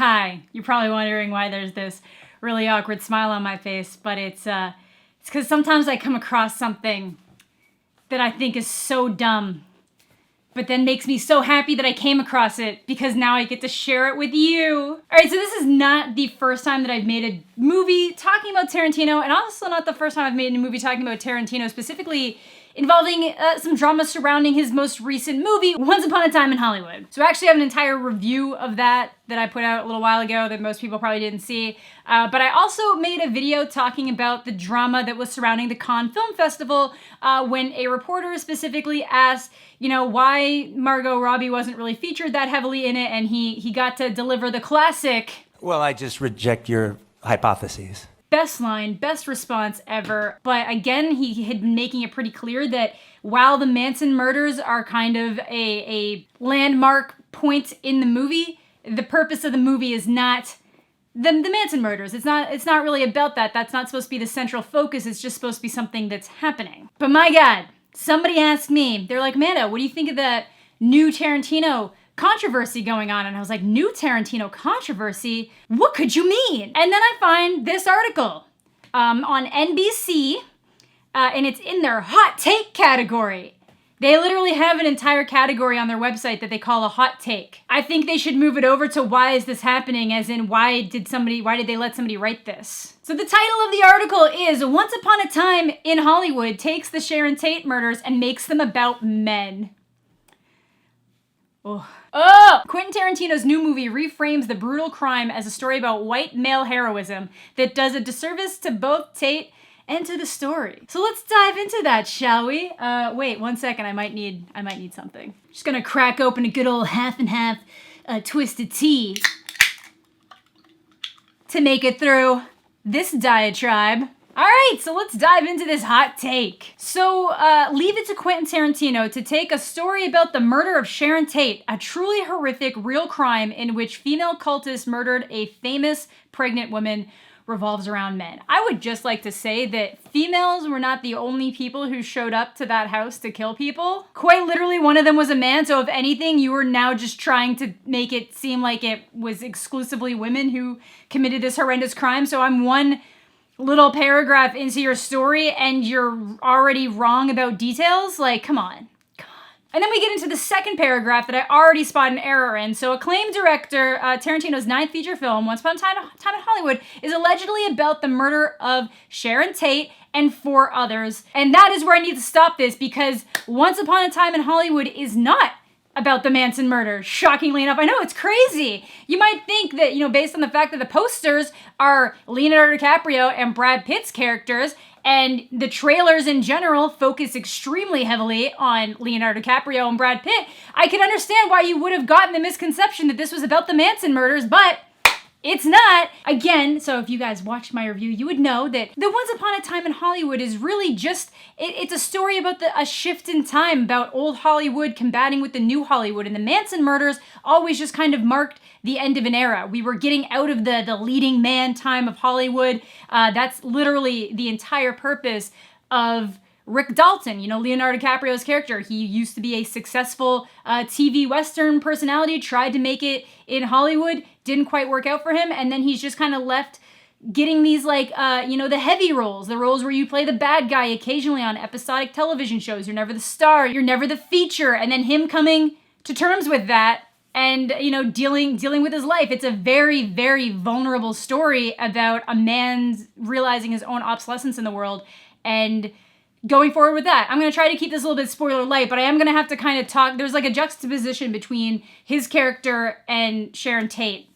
Hi. You're probably wondering why there's this really awkward smile on my face, but it's because sometimes I come across something that I think is so dumb, but then makes me so happy that I came across it because now I get to share it with you. All right, so this is not the first time that I've made a movie talking about Tarantino, and also not the first time I've made a movie talking about Tarantino, specifically involving some drama surrounding his most recent movie, Once Upon a Time in Hollywood. So I actually have an entire review of that I put out a little while ago that most people probably didn't see. But I also made a video talking about the drama that was surrounding the Cannes Film Festival when a reporter specifically asked, why Margot Robbie wasn't really featured that heavily in it, and he got to deliver the classic, "Well, I just reject your hypotheses." Best line, best response ever. But again, he had been making it pretty clear that while the Manson murders are kind of a landmark point in the movie, the purpose of the movie is not the Manson murders. It's not really about that. That's not supposed to be the central focus. It's just supposed to be something that's happening. But my God, somebody asked me, they're like, "Amanda, what do you think of that new Tarantino controversy going on?" And I was like, "New Tarantino controversy? What could you mean?" And then I find this article on NBC, and it's in their hot take category. They literally have an entire category on their website that they call a hot take. I think they should move it over to why is this happening, as in why did they let somebody write this? So the title of the article is Once Upon a Time in Hollywood takes the Sharon Tate murders and makes them about men. Oh. Quentin Tarantino's new movie reframes the brutal crime as a story about white male heroism that does a disservice to both Tate and to the story. So let's dive into that, shall we? Wait 1 second, I might need something. Just gonna crack open a good old half and half twisted tea to make it through this diatribe. All right, so let's dive into this hot take. So, leave it to Quentin Tarantino to take a story about the murder of Sharon Tate, a truly horrific real crime in which female cultists murdered a famous pregnant woman, revolves around men. I would just like to say that females were not the only people who showed up to that house to kill people. Quite literally, one of them was a man, so if anything, you are now just trying to make it seem like it was exclusively women who committed this horrendous crime. So I'm one little paragraph into your story and you're already wrong about details? Like, come on. And then we get into the second paragraph that I already spot an error in. So acclaimed director Tarantino's 9th feature film, Once Upon a Time in Hollywood, is allegedly about the murder of Sharon Tate and 4 others. And that is where I need to stop this, because Once Upon a Time in Hollywood is not about the Manson murder, shockingly enough. I know, it's crazy. You might think that, based on the fact that the posters are Leonardo DiCaprio and Brad Pitt's characters, and the trailers in general focus extremely heavily on Leonardo DiCaprio and Brad Pitt, I can understand why you would have gotten the misconception that this was about the Manson murders, but it's not. Again, so if you guys watched my review, you would know that the Once Upon a Time in Hollywood is really just, it's a story about a shift in time, about old Hollywood combating with the new Hollywood, and the Manson murders always just kind of marked the end of an era. We were getting out of the leading man time of Hollywood. That's literally the entire purpose of Rick Dalton, Leonardo DiCaprio's character. He used to be a successful TV Western personality, tried to make it in Hollywood, didn't quite work out for him, and then he's just kind of left getting these the heavy roles, the roles where you play the bad guy occasionally on episodic television shows. You're never the star, you're never the feature, and then him coming to terms with that and, dealing with his life. It's a very, very vulnerable story about a man realizing his own obsolescence in the world and going forward with that. I'm going to try to keep this a little bit spoiler light, but I am going to have to kind of talk. There's like a juxtaposition between his character and Sharon Tate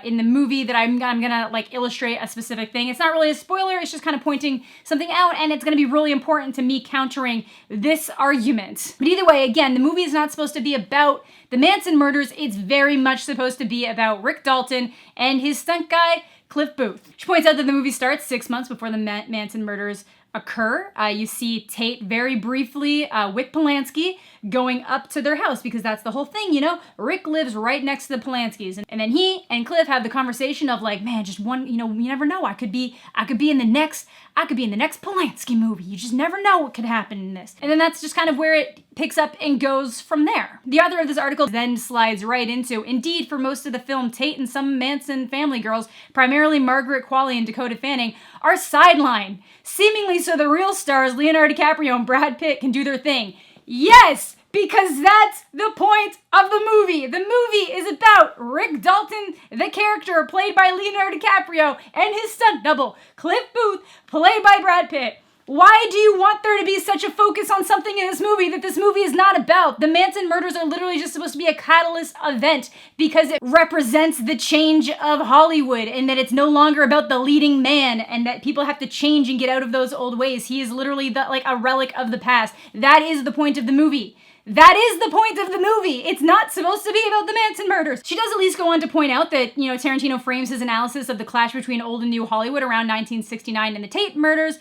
in the movie that I'm going to illustrate a specific thing. It's not really a spoiler. It's just kind of pointing something out, and it's going to be really important to me countering this argument. But either way, again, the movie is not supposed to be about the Manson murders. It's very much supposed to be about Rick Dalton and his stunt guy, Cliff Booth. She points out that the movie starts 6 months before the Manson murders occur. You see Tate very briefly with Polanski going up to their house, because that's the whole thing, Rick lives right next to the Polanskis, and then he and Cliff have the conversation of man, just one, you never know. I could be in the next Polanski movie. You just never know what could happen in this. And then that's just kind of where it picks up and goes from there. The author of this article then slides right into, indeed, for most of the film, Tate and some Manson family girls, primarily Margaret Qualley and Dakota Fanning, are sidelined, seemingly so the real stars, Leonardo DiCaprio and Brad Pitt, can do their thing. Yes! Because that's the point of the movie. The movie is about Rick Dalton, the character played by Leonardo DiCaprio, and his stunt double, Cliff Booth, played by Brad Pitt. Why do you want there to be such a focus on something in this movie that this movie is not about? The Manson murders are literally just supposed to be a catalyst event because it represents the change of Hollywood and that it's no longer about the leading man and that people have to change and get out of those old ways. He is literally like a relic of the past. That is the point of the movie. That is the point of the movie. It's not supposed to be about the Manson murders. She does at least go on to point out that, Tarantino frames his analysis of the clash between old and new Hollywood around 1969 and the Tate murders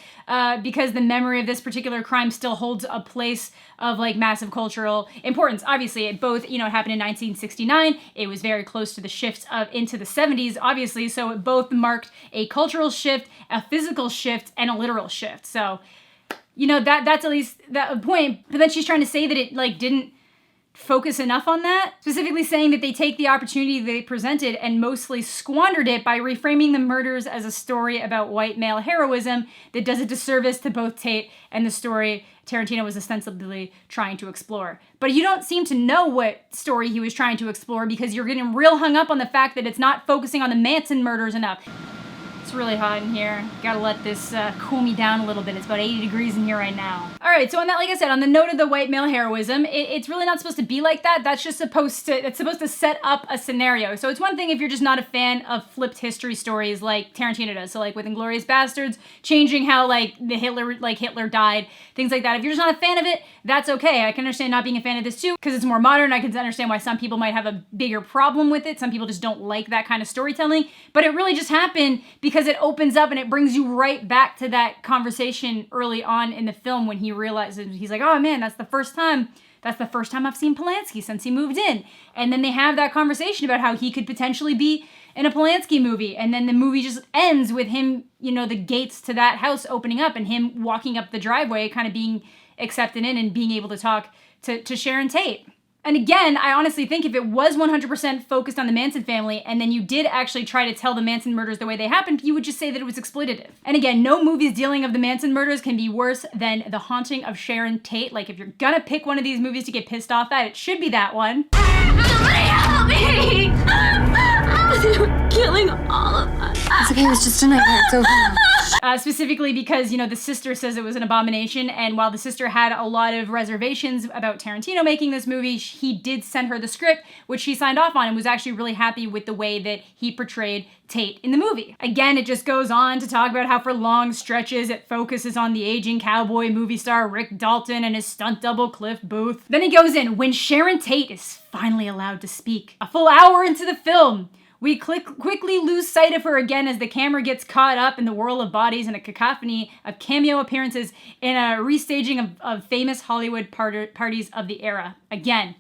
because the memory of this particular crime still holds a place of massive cultural importance. Obviously, it both, it happened in 1969. It was very close to the shifts into the 70s, obviously. So it both marked a cultural shift, a physical shift, and a literal shift. So that's at least that point. But then she's trying to say that it didn't focus enough on that, specifically saying that they take the opportunity they presented and mostly squandered it by reframing the murders as a story about white male heroism that does a disservice to both Tate and the story Tarantino was ostensibly trying to explore. But you don't seem to know what story he was trying to explore because you're getting real hung up on the fact that it's not focusing on the Manson murders enough. It's really hot in here. Gotta let this cool me down a little bit. It's about 80 degrees in here right now. All right, so on that, like I said, on the note of the white male heroism, it's really not supposed to be like that. That's just supposed to set up a scenario. So it's one thing if you're just not a fan of flipped history stories like Tarantino does. So with Inglourious Bastards, changing how Hitler died, things like that. If you're just not a fan of it, that's okay. I can understand not being a fan of this too, because it's more modern. I can understand why some people might have a bigger problem with it. Some people just don't like that kind of storytelling. But it really just happened because it opens up and it brings you right back to that conversation early on in the film when he realizes, he's like, oh man, that's the first time I've seen Polanski since he moved in. And then they have that conversation about how he could potentially be in a Polanski movie. And then the movie just ends with him, the gates to that house opening up and him walking up the driveway, kind of being accepted in and being able to talk to Sharon Tate. And again, I honestly think if it was 100% focused on the Manson family and then you did actually try to tell the Manson murders the way they happened, you would just say that it was exploitative. And again, no movies dealing of the Manson murders can be worse than The Haunting of Sharon Tate. If you're gonna pick one of these movies to get pissed off at, it should be that one. Help me! They were killing all of us. It's okay, it was just a nightmare. It's over now. Specifically because, the sister says it was an abomination, and while the sister had a lot of reservations about Tarantino making this movie, he did send her the script, which she signed off on and was actually really happy with the way that he portrayed Tate in the movie. Again, it just goes on to talk about how for long stretches it focuses on the aging cowboy movie star Rick Dalton and his stunt double Cliff Booth. Then he goes in, when Sharon Tate is finally allowed to speak. A full hour into the film, we quickly lose sight of her again as the camera gets caught up in the whirl of bodies and a cacophony of cameo appearances in a restaging of famous Hollywood parties of the era. Again,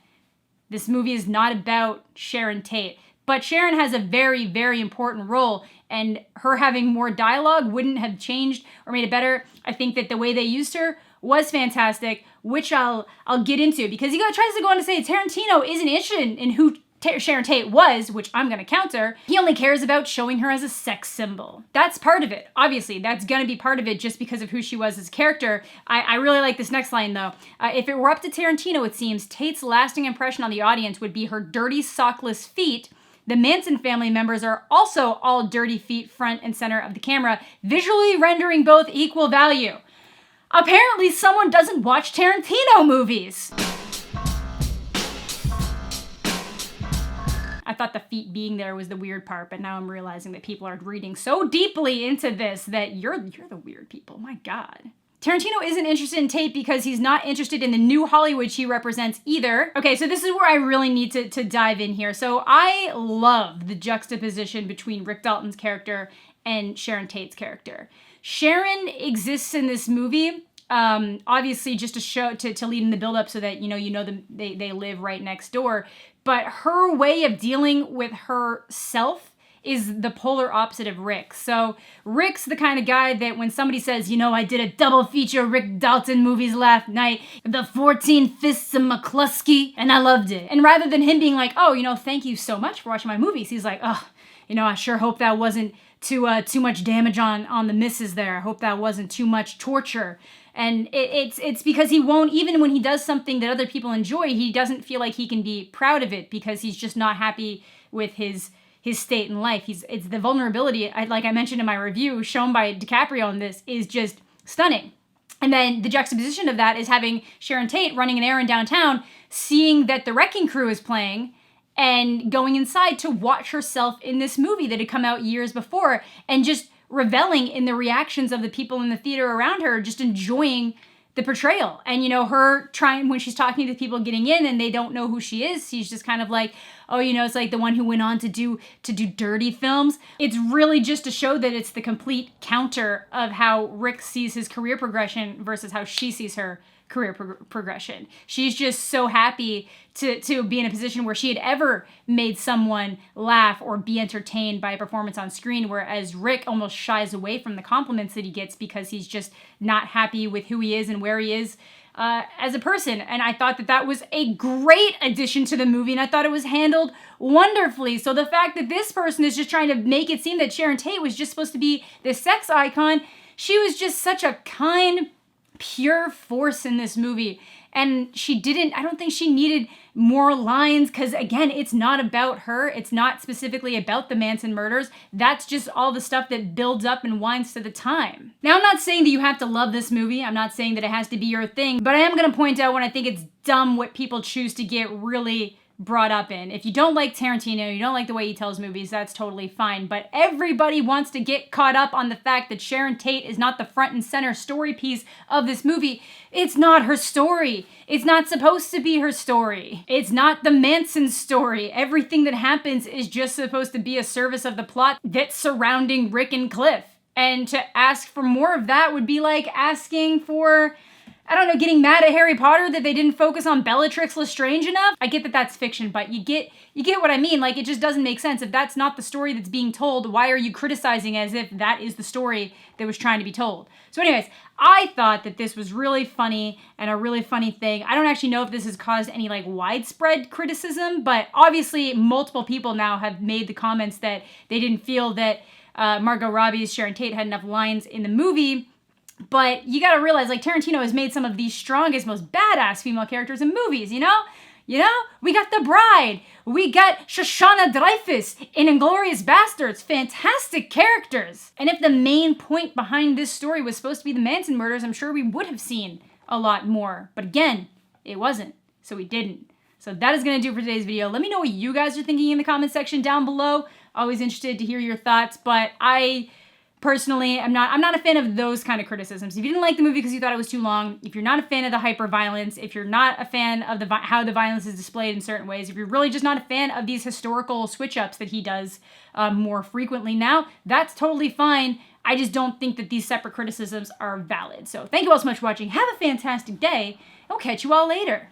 this movie is not about Sharon Tate, but Sharon has a very, very important role, and her having more dialogue wouldn't have changed or made it better. I think that the way they used her was fantastic, which I'll get into, because he tries to go on to say Tarantino isn't interested in who Sharon Tate was, which I'm going to counter. He only cares about showing her as a sex symbol. That's part of it. Obviously, that's going to be part of it just because of who she was as a character. I really like this next line, though. If it were up to Tarantino, it seems, Tate's lasting impression on the audience would be her dirty, sockless feet. The Manson family members are also all dirty feet front and center of the camera, visually rendering both equal value. Apparently, someone doesn't watch Tarantino movies. I thought the feet being there was the weird part, but now I'm realizing that people are reading so deeply into this that you're the weird people. My God. Tarantino isn't interested in Tate because he's not interested in the new Hollywood she represents either. Okay, so this is where I really need to dive in here. So I love the juxtaposition between Rick Dalton's character and Sharon Tate's character. Sharon exists in this movie, obviously just to show, to lead in the build-up so that, they live right next door. But her way of dealing with herself is the polar opposite of Rick. So Rick's the kind of guy that when somebody says, you know, I did a double feature Rick Dalton movies last night, The 14 Fists of McCluskey, and I loved it. And rather than him being like, oh, you know, thank you so much for watching my movies, he's like, oh, you know, I sure hope that wasn't too much damage on the misses there. I hope that wasn't too much torture. And it's because he won't, even when he does something that other people enjoy, he doesn't feel like he can be proud of it because he's just not happy with his state in life. It's the vulnerability, like I mentioned in my review, shown by DiCaprio in this is just stunning. And then the juxtaposition of that is having Sharon Tate running an errand downtown, seeing that The Wrecking Crew is playing, and going inside to watch herself in this movie that had come out years before, and just reveling in the reactions of the people in the theater around her, just enjoying the portrayal. And, you know, her trying, when she's talking to people getting in and they don't know who she is, she's just kind of like, oh, you know, it's like the one who went on to do dirty films. It's really just to show that it's the complete counter of how Rick sees his career progression versus how she sees her career progression. She's just so happy to be in a position where she had ever made someone laugh or be entertained by a performance on screen, whereas Rick almost shies away from the compliments that he gets because he's just not happy with who he is and where he is as a person. And I thought that was a great addition to the movie, and I thought it was handled wonderfully. So the fact that this person is just trying to make it seem that Sharon Tate was just supposed to be this sex icon, she was just such a kind, pure force in this movie. And I don't think she needed more lines, because again, it's not about her. It's not specifically about the Manson murders. That's just all the stuff that builds up and winds to the time. Now, I'm not saying that you have to love this movie. I'm not saying that it has to be your thing, but I am going to point out when I think it's dumb what people choose to get really brought up in. If you don't like Tarantino, you don't like the way he tells movies, that's totally fine. But everybody wants to get caught up on the fact that Sharon Tate is not the front and center story piece of this movie. It's not her story. It's not supposed to be her story. It's not the Manson story. Everything that happens is just supposed to be a service of the plot that's surrounding Rick and Cliff. And to ask for more of that would be like asking for, I don't know, getting mad at Harry Potter that they didn't focus on Bellatrix Lestrange enough. I get that that's fiction, but you get what I mean. Like, it just doesn't make sense. If that's not the story that's being told, why are you criticizing as if that is the story that was trying to be told? So anyways, I thought that this was really funny and a really funny thing. I don't actually know if this has caused any like widespread criticism, but obviously multiple people now have made the comments that they didn't feel that Margot Robbie's Sharon Tate had enough lines in the movie. But you gotta realize, like, Tarantino has made some of the strongest, most badass female characters in movies, you know? We got The Bride. We got Shoshana Dreyfus in Inglourious Bastards. Fantastic characters. And if the main point behind this story was supposed to be the Manson murders, I'm sure we would have seen a lot more. But again, it wasn't. So we didn't. So that is gonna do it for today's video. Let me know what you guys are thinking in the comment section down below. Always interested to hear your thoughts, but personally, I'm not a fan of those kind of criticisms. If you didn't like the movie because you thought it was too long, if you're not a fan of the hyper-violence, if you're not a fan of how the violence is displayed in certain ways, if you're really just not a fan of these historical switch-ups that he does more frequently now, that's totally fine. I just don't think that these separate criticisms are valid. So thank you all so much for watching. Have a fantastic day, and we'll catch you all later.